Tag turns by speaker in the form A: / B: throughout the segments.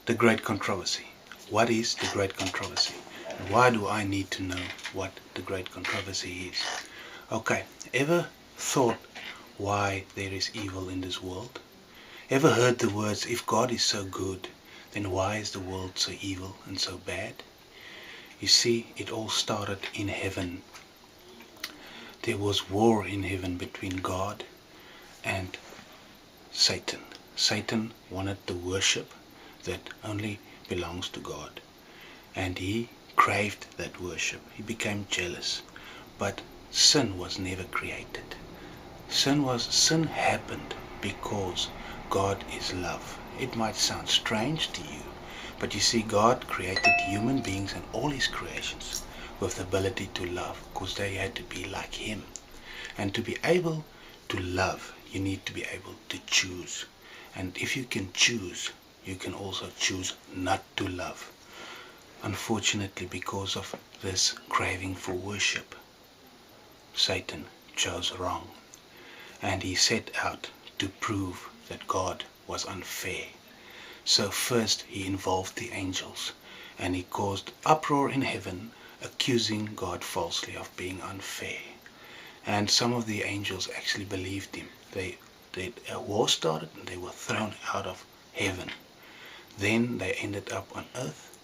A: The great controversy. What is the great controversy? And why do I need to know what the great controversy is? Okay, ever thought why there is evil in this world? Ever heard the words, if God is so good, then why is the world so evil and so bad? You see, it all started in heaven. There was war in heaven between God and Satan. Satan wanted the worship that only belongs to God. And he craved that worship. He became jealous. But sin was never created. Sin happened because God is love. It might sound strange to you, but you see, God created human beings and all his creations with the ability to love, because they had to be like him. And to be able to love, you need to be able to choose. And if you can choose, you can also choose not to love. Unfortunately, because of this craving for worship, Satan chose wrong. And he set out to prove that God was unfair. So first he involved the angels, and he caused uproar in heaven, accusing God falsely of being unfair. And some of the angels actually believed him. A war started and they were thrown out of heaven. Then they ended up on earth,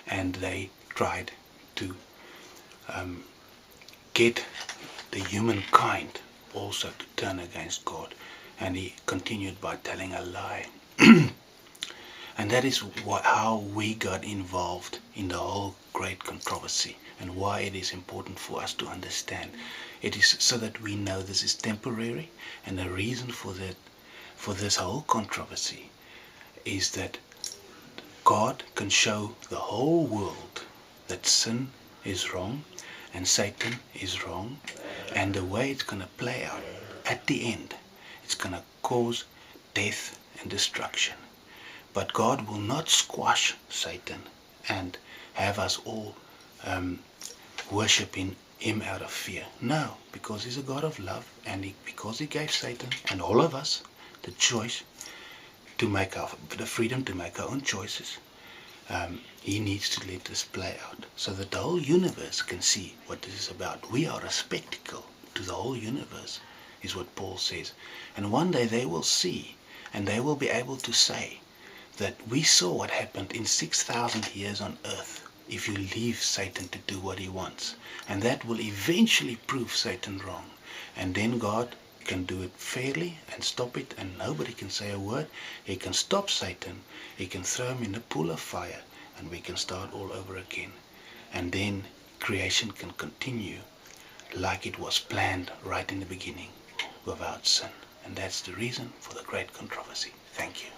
A: and they tried to get the humankind also to turn against God. And he continued by telling a lie. And that is how we got involved in the whole great controversy, and why it is important for us to understand. It is so that we know this is temporary, and the reason for this whole controversy is that God can show the whole world that sin is wrong and Satan is wrong, and the way it's going to play out at the end, it's going to cause death and destruction. But God will not squash Satan and have us all worshiping him out of fear. No, because he's a God of love, and because he gave Satan and all of us the choice to make the freedom to make our own choices. He needs to let this play out so that the whole universe can see what this is about. We are a spectacle to the whole universe, is what Paul says. And one day they will see, and they will be able to say that we saw what happened in 6,000 years on earth if you leave Satan to do what he wants. And that will eventually prove Satan wrong. And then God can do it fairly and stop it, and nobody can say a word. He can stop Satan. He can throw him in a pool of fire, and we can start all over again. And then creation can continue like it was planned right in the beginning, without sin. And that's the reason for the great controversy. Thank you.